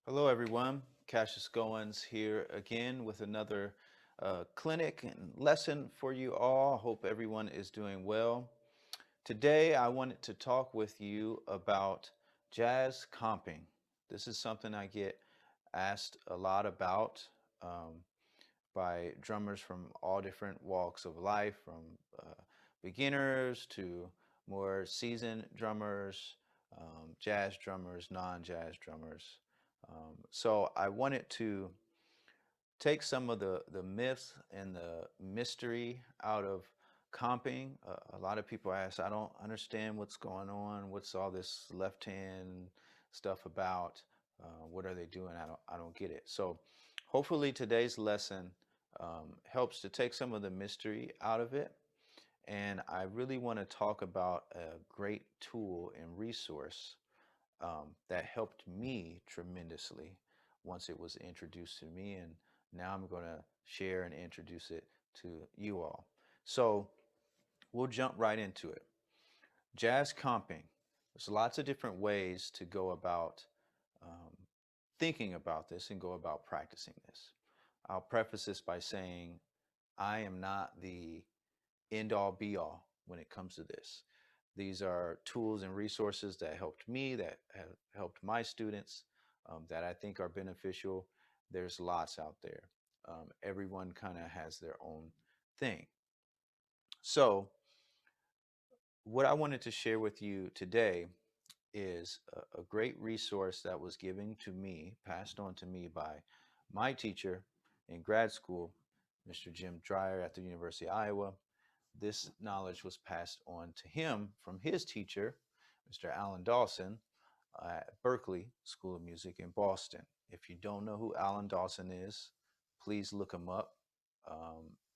Hello, everyone. Cassius Goens here again with another clinic and lesson for you all. Hope everyone is doing well. Today, I wanted to talk with you about jazz comping. This is something I get asked a lot about um, by drummers from all different walks of life, from beginners to more seasoned drummers, jazz drummers, non-jazz drummers. So I wanted to take some of the myths and the mystery out of comping. A lot of people ask, I don't understand what's going on. What's all this left hand stuff about? What are they doing? I don't get it. So hopefully today's lesson helps to take some of the mystery out of it. And I really want to talk about a great tool and resource that helped me tremendously once it was introduced to me. And now I'm going to share and introduce it to you all. So we'll jump right into it. Jazz comping. There's lots of different ways to go about um, thinking about this and go about practicing this. I'll preface this by saying I am not the end all be all when it comes to this. These are tools and resources that helped me, that have helped my students, that I think are beneficial. There's lots out there. Everyone kind of has their own thing. So, what I wanted to share with you today is a great resource that was given to me, passed on to me by my teacher in grad school, Mr. Jim Dreyer at the University of Iowa. This knowledge was passed on to him from his teacher, Mr. Alan Dawson, at Berklee School of Music in Boston. If you don't know who Alan Dawson is, please look him up.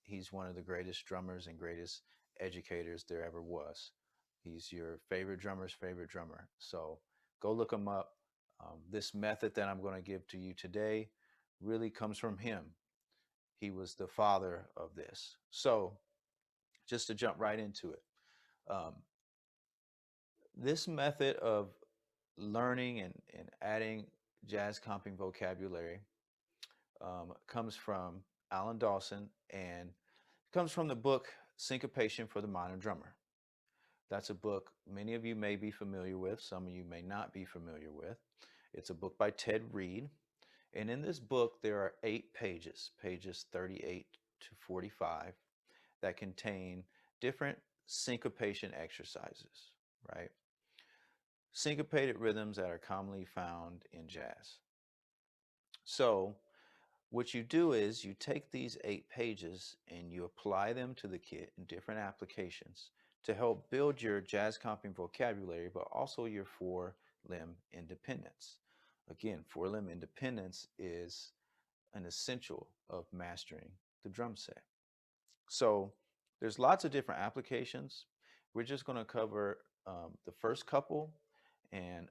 He's one of the greatest drummers and greatest educators there ever was. He's your favorite drummer's favorite drummer. So go look him up. This method that I'm going to give to you today really comes from him. He was the father of this. So just to jump right into it, um, this method of learning and adding jazz comping vocabulary comes from Alan Dawson and comes from the book Syncopation for the Modern Drummer. That's a book many of you may be familiar with, some of you may not be familiar with. It's a book by Ted Reed. And in this book, there are 8 pages, pages 38 to 45, that contain different syncopation exercises, right? Syncopated rhythms that are commonly found in jazz. So, what you do is you take these 8 pages and you apply them to the kit in different applications to help build your jazz comping vocabulary, but also your four-limb independence. Again, four-limb independence is an essential of mastering the drum set. So there's lots of different applications. We're just going to cover the first couple and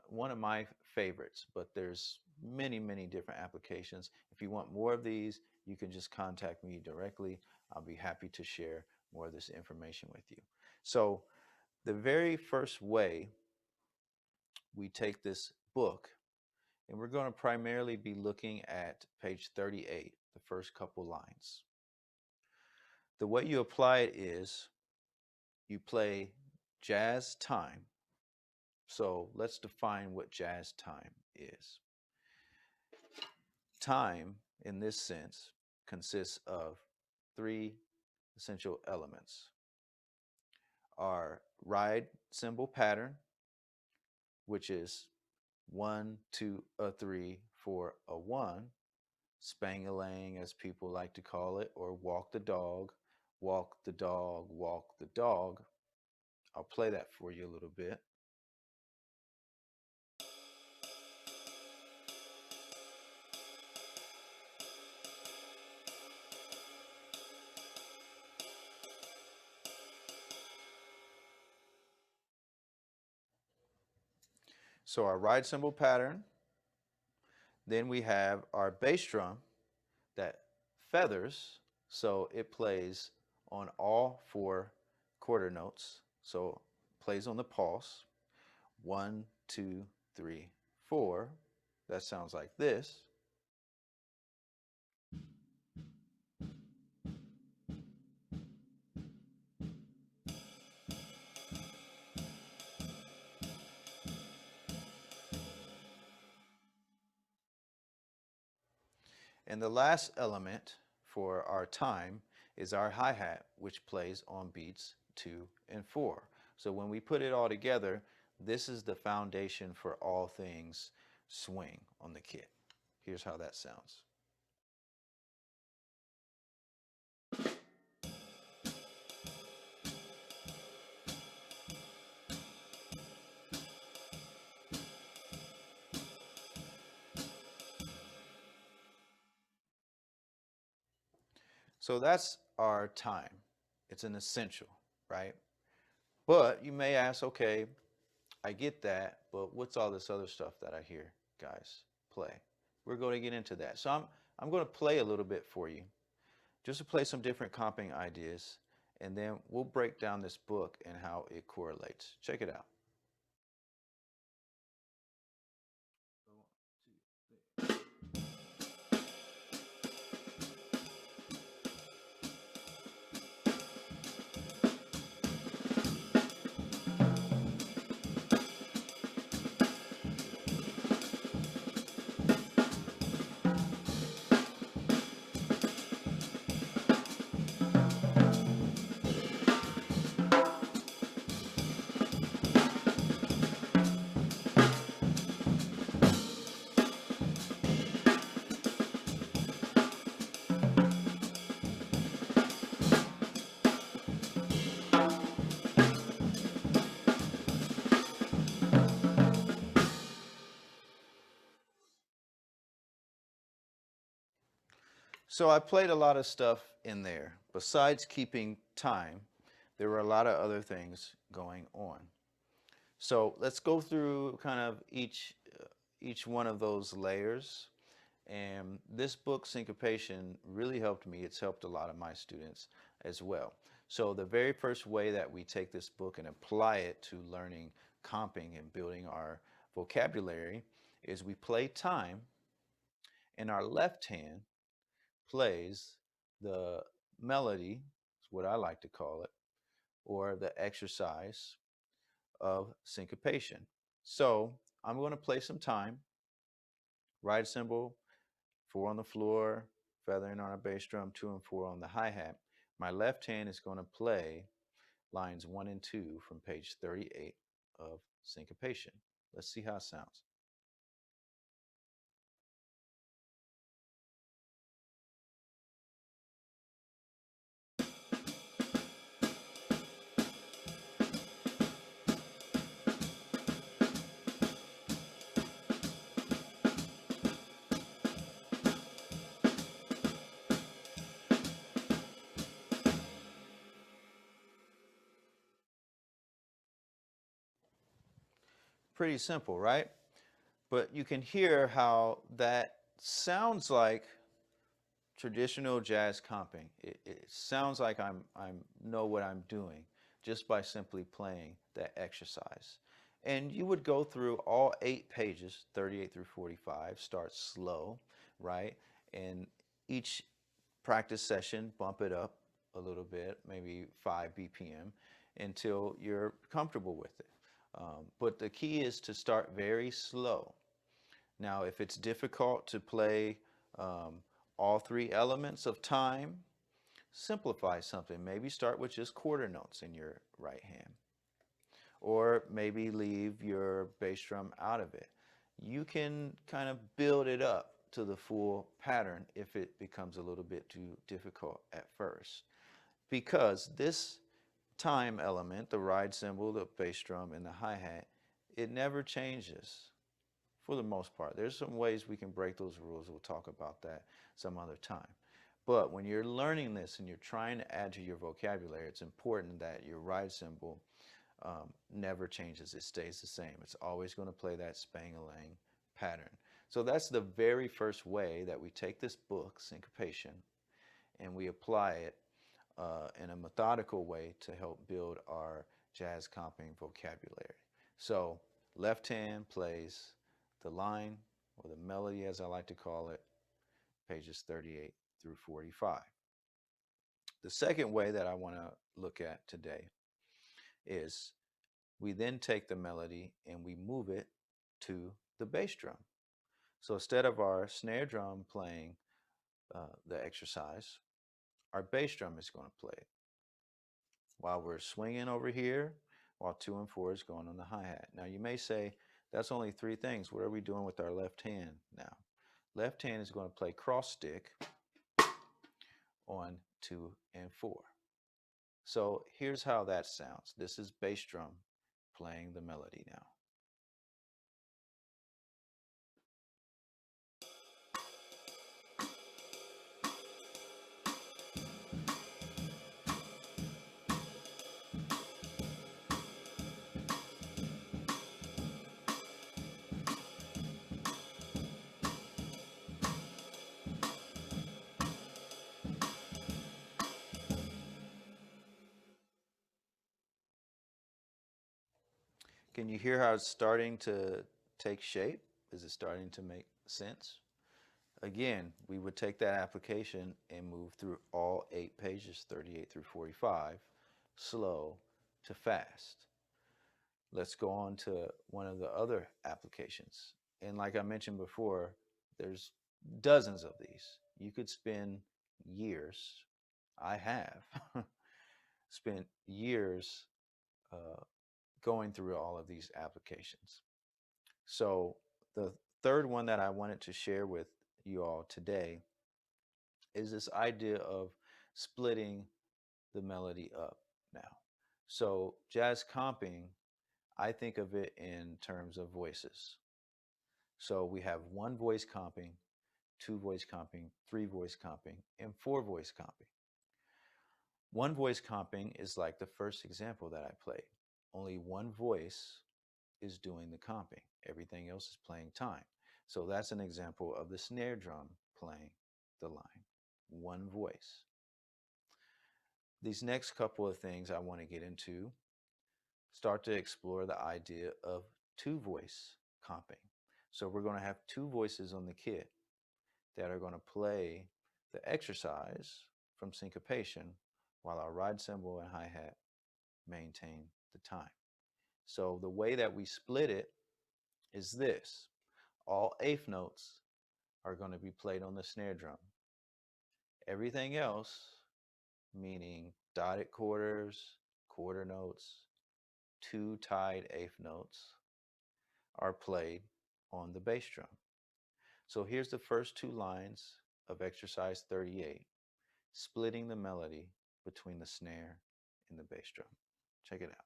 one of my favorites, but there's many, many different applications. If you want more of these, you can just contact me directly. I'll be happy to share more of this information with you. So the very first way we take this book, and we're going to primarily be looking at page 38, the first couple lines. The way you apply it is you play jazz time. So let's define what jazz time is. Time, in this sense, consists of 3 essential elements. Our ride cymbal pattern, which is 1, 2, a 3, 4, a 1, spang-a-lang as people like to call it, or walk the dog, walk the dog, walk the dog. I'll play that for you a little bit. So our ride cymbal pattern, then we have our bass drum that feathers, so it plays on all 4 quarter notes. So plays on the pulse, 1, 2, 3, 4. that sounds like this. And the last element for our time is our hi-hat, which plays on beats 2 and 4. So when we put it all together, this is the foundation for all things swing on the kit. Here's how that sounds. So that's our time. It's an essential, right? But you may ask, okay, I get that, but what's all this other stuff that I hear guys play? We're going to get into that. So I'm going to play a little bit for you, just to play some different comping ideas, and then we'll break down this book and how it correlates. Check it out. So I played a lot of stuff in there. Besides keeping time, there were a lot of other things going on. So let's go through kind of each one of those layers. And this book, Syncopation, really helped me. It's helped a lot of my students as well. So the very first way that we take this book and apply it to learning comping and building our vocabulary is we play time, and our left hand plays the melody, is what I like to call it, or the exercise of syncopation. So I'm going to play some time, ride cymbal, 4 on the floor, feathering on a bass drum, 2 and 4 on the hi-hat. My left hand is going to play lines 1 and 2 from page 38 of syncopation. Let's see how it sounds. Pretty simple, right? But you can hear how that sounds like traditional jazz comping. It sounds like I know what I'm doing just by simply playing that exercise. And you would go through all 8 pages, 38 through 45, start slow, right? And each practice session, bump it up a little bit, maybe 5 BPM, until you're comfortable with it. But the key is to start very slow. Now, if it's difficult to play um, all 3 elements of time, simplify something. Maybe start with just quarter notes in your right hand, or maybe leave your bass drum out of it. You can kind of build it up to the full pattern if it becomes a little bit too difficult at first. Because this time element, the ride cymbal, the bass drum, and the hi-hat, it never changes for the most part. There's some ways we can break those rules. We'll talk about that some other time. But when you're learning this and you're trying to add to your vocabulary, it's important that your ride cymbal never changes. It stays the same. It's always going to play that spang-a-lang pattern. So that's the very first way that we take this book, Syncopation, and we apply it in a methodical way to help build our jazz comping vocabulary. So left hand plays the line, or the melody as I like to call it, pages 38 through 45. The second way that I want to look at today is we then take the melody and we move it to the bass drum. So instead of our snare drum playing the exercise, our bass drum is going to play it while we're swinging over here, while 2 and 4 is going on the hi-hat. Now you may say, that's only three things. What are we doing with our left hand now? Left hand is going to play cross stick on 2 and 4. So here's how that sounds. This is bass drum playing the melody now. Can you hear how it's starting to take shape? Is it starting to make sense? Again, we would take that application and move through all 8 pages, 38 through 45, slow to fast. Let's go on to one of the other applications. And like I mentioned before, there's dozens of these. You could spend years, I have spent years going through all of these applications. So the third one that I wanted to share with you all today is this idea of splitting the melody up now. So jazz comping, I think of it in terms of voices. So we have one voice comping, two voice comping, three voice comping, and four voice comping. One voice comping is like the first example that I played. Only one voice is doing the comping. Everything else is playing time. So that's an example of the snare drum playing the line. One voice. These next couple of things I want to get into start to explore the idea of two voice comping. So we're going to have two voices on the kit that are going to play the exercise from syncopation while our ride cymbal and hi-hat maintain the time. So the way that we split it is this. All eighth notes are going to be played on the snare drum. Everything else, meaning dotted quarters, quarter notes, two tied eighth notes, are played on the bass drum. So here's the first two lines of exercise 38, splitting the melody between the snare and the bass drum. Check it out.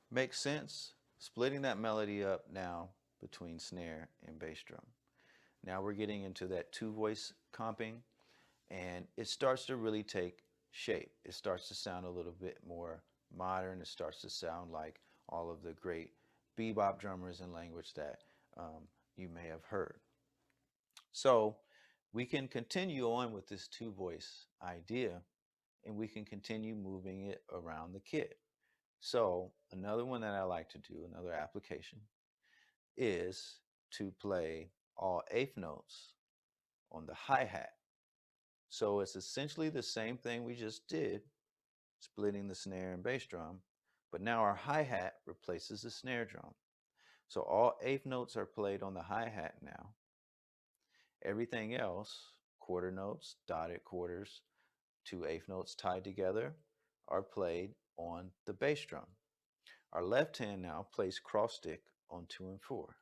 Makes sense? Splitting that melody up now between snare and bass drum. Now we're getting into that two voice comping, and it starts to really take shape. It starts to sound a little bit more modern. It starts to sound like all of the great bebop drummers in language that you may have heard. So we can continue on with this two voice idea, and we can continue moving it around the kit. So another one that I like to do, another application, is to play all eighth notes on the hi-hat. So it's essentially the same thing we just did, splitting the snare and bass drum, but now our hi-hat replaces the snare drum. So all eighth notes are played on the hi-hat now. Everything else, quarter notes, dotted quarters, two eighth notes tied together, are played on the bass drum. Our left hand now plays cross stick on 2 and 4.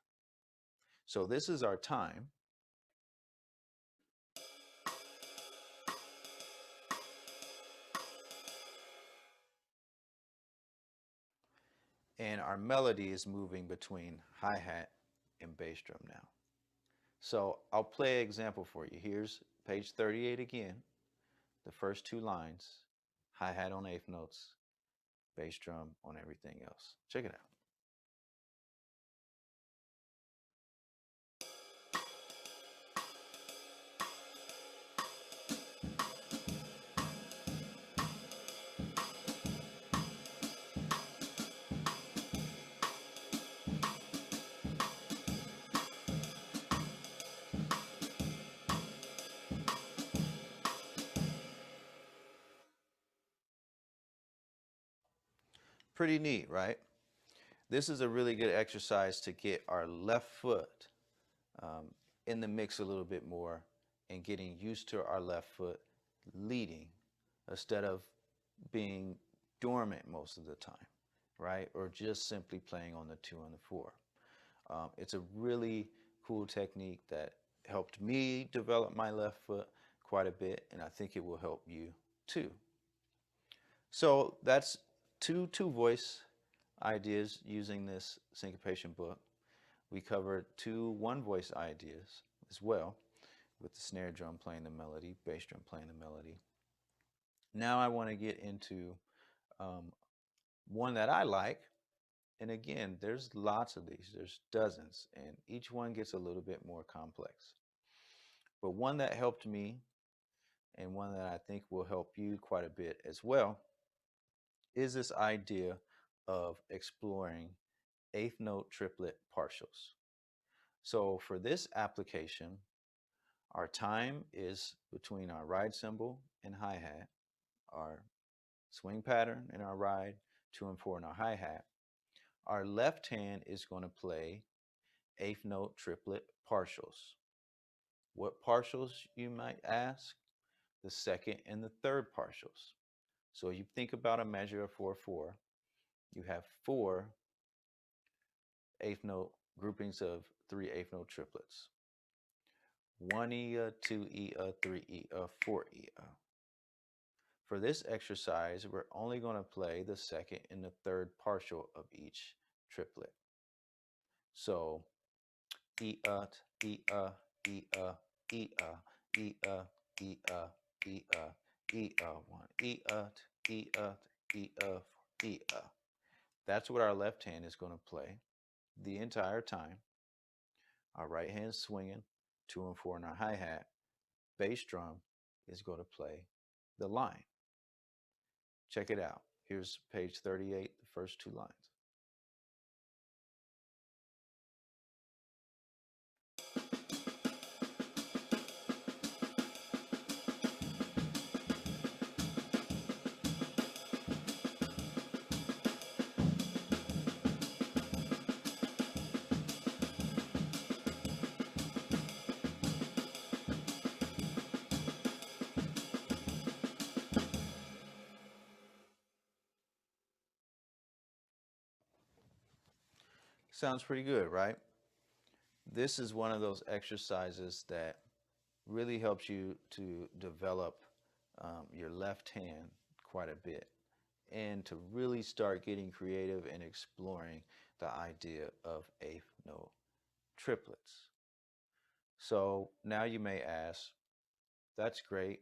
So this is our time. And our melody is moving between hi-hat and bass drum now. So I'll play an example for you. Here's page 38 again, the first two lines, hi-hat on eighth notes, bass drum on everything else. Check it out. Pretty neat, right? This is a really good exercise to get our left foot um, in the mix a little bit more and getting used to our left foot leading instead of being dormant most of the time, right? Or just simply playing on the 2 and the 4. It's a really cool technique that helped me develop my left foot quite a bit, and I think it will help you too. So that's two voice ideas using this syncopation book. We covered two one voice ideas as well, with the snare drum playing the melody, bass drum playing the melody. Now I want to get into one that I like. And again, there's lots of these, there's dozens, and each one gets a little bit more complex. But one that helped me and one that I think will help you quite a bit as well is this idea of exploring eighth note triplet partials. So for this application, our time is between our ride cymbal and hi-hat, our swing pattern in our ride, 2 and 4 in our hi-hat. Our left hand is going to play eighth note triplet partials. What partials, you might ask? The second and the third partials. So you think about a measure of 4/4. You have 4 eighth note groupings of 3 eighth note triplets. 1 2 3 4 For this exercise, we're only going to play the second and the third partial of each triplet. So E one, E one, E one, E one, E one, E one, E one, E one. That's what our left hand is going to play the entire time. Our right hand swinging 2 and 4 in our hi-hat. Bass drum is going to play the line. Check it out. Here's page 38, the first two lines. Sounds pretty good, right? This is one of those exercises that really helps you to develop your left hand quite a bit and to really start getting creative and exploring the idea of eighth note triplets. So now you may ask, that's great,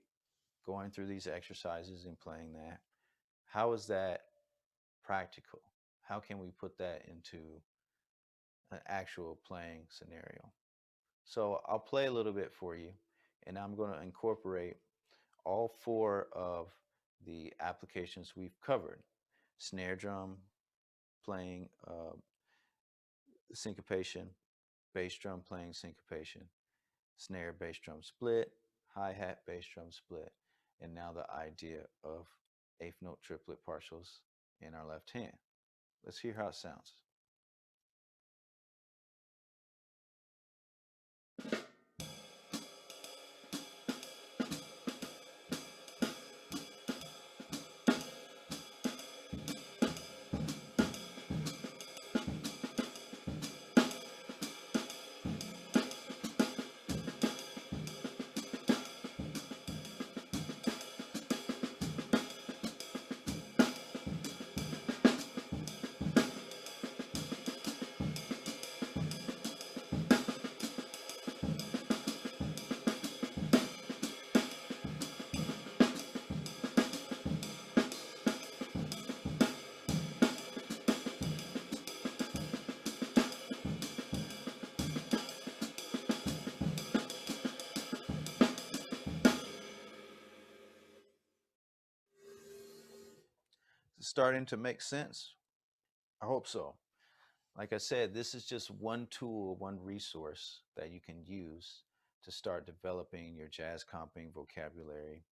going through these exercises and playing that. How is that practical? How can we put that into an actual playing scenario? So I'll play a little bit for you, and I'm going to incorporate all 4 of the applications we've covered. Snare drum playing syncopation, bass drum playing syncopation, snare bass drum split, hi-hat bass drum split, and now the idea of eighth note triplet partials in our left hand. Let's hear how it sounds. starting to make sense? I hope so. Like I said, this is just one tool, one resource that you can use to start developing your jazz comping vocabulary,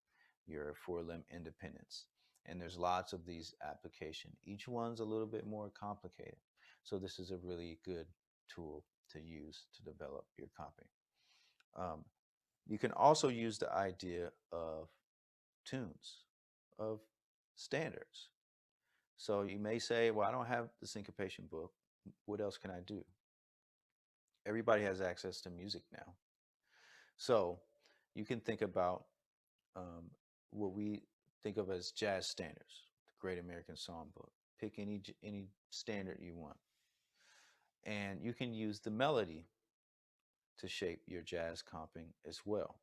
your four limb independence. And there's lots of these applications. Each one's a little bit more complicated. So this is a really good tool to use to develop your comping. Um, you can also use the idea of tunes, of standards. So you may say, well, I don't have the syncopation book. What else can I do? Everybody has access to music now. So you can think about um, what we think of as jazz standards, the Great American Songbook. Pick any standard you want, and you can use the melody to shape your jazz comping as well.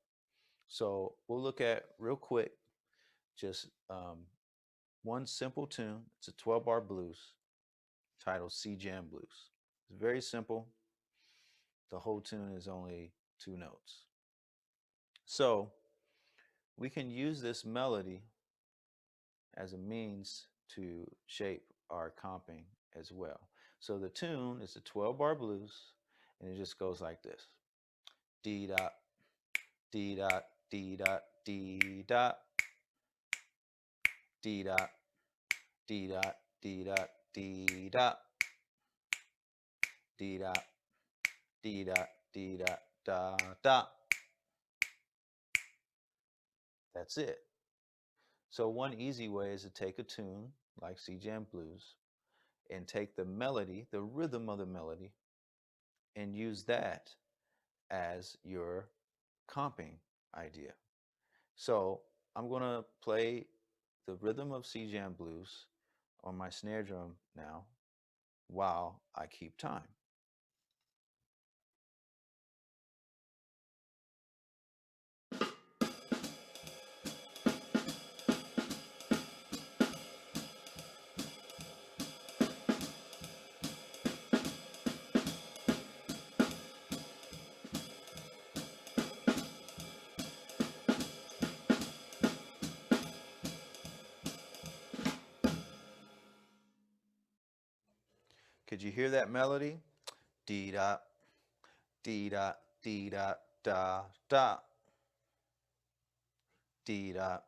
So we'll look at real quick just one simple tune. It's a 12-bar blues titled C Jam Blues. It's very simple. The whole tune is only two notes. So we can use this melody as a means to shape our comping as well. So the tune is a 12-bar blues, and it just goes like this: D dot, D dot, D dot, D dot, D dot, D dot, D dot, D dot, D dot, D dot, D dot, da da. That's it. So one easy way is to take a tune like C Jam Blues and take the melody, the rhythm of the melody, and use that as your comping idea. So I'm going to play the rhythm of C Jam Blues on my snare drum now while I keep time. Could you hear that melody? Dee da, dee da, dee da, da da, dee da,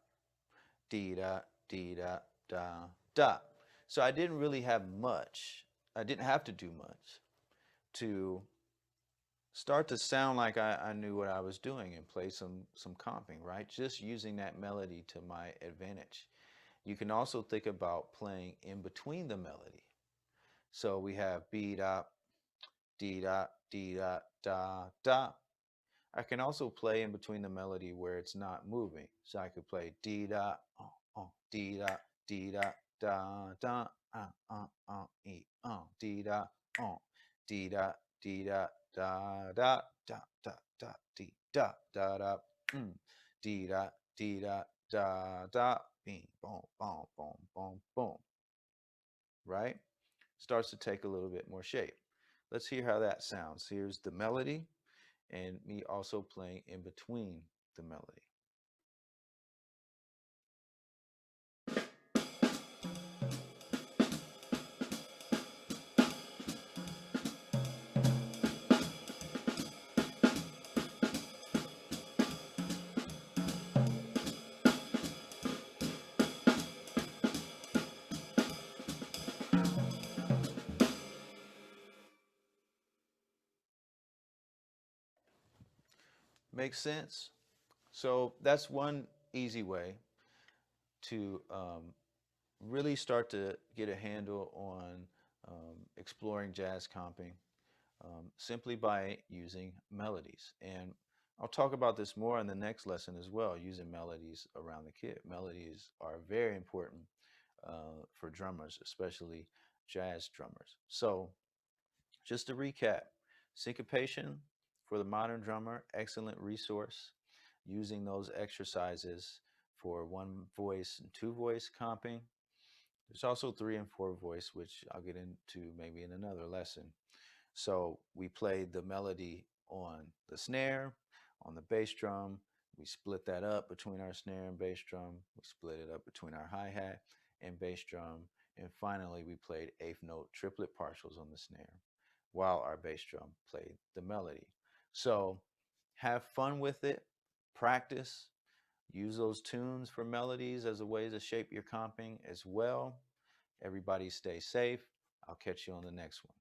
dee da, dee da, da da. So I didn't really have much. I didn't have to do much to start to sound like I knew what I was doing and play some comping, right? Just using that melody to my advantage. You can also think about playing in between the melody. So we have B dot, D dot, D dot, da da. I can also play in between the melody where it's not moving. So I could play D dot, D dot, D dot, da da, E, D dot, D dot, D dot, da da, da da da, D dot, da da, D dot, D dot, da da, bing, boom, boom, boom, boom, boom. Right? Starts to take a little bit more shape. Let's hear how that sounds. Here's the melody and me also playing in between the melody. Makes sense? So that's one easy way to really start to get a handle on exploring jazz comping simply by using melodies. And I'll talk about this more in the next lesson as well, using melodies around the kit. Melodies are very important for drummers, especially jazz drummers. So just to recap, syncopation for the modern drummer, excellent resource. Using those exercises for one voice and two voice comping. There's also three and four voice, which I'll get into maybe in another lesson. So we played the melody on the snare, on the bass drum. We split that up between our snare and bass drum. We split it up between our hi-hat. and bass drum. And finally, we played eighth note triplet partials on the snare while our bass drum played the melody. So have fun with it, practice, use those tunes for melodies as a way to shape your comping as well. Everybody stay safe. I'll catch you on the next one.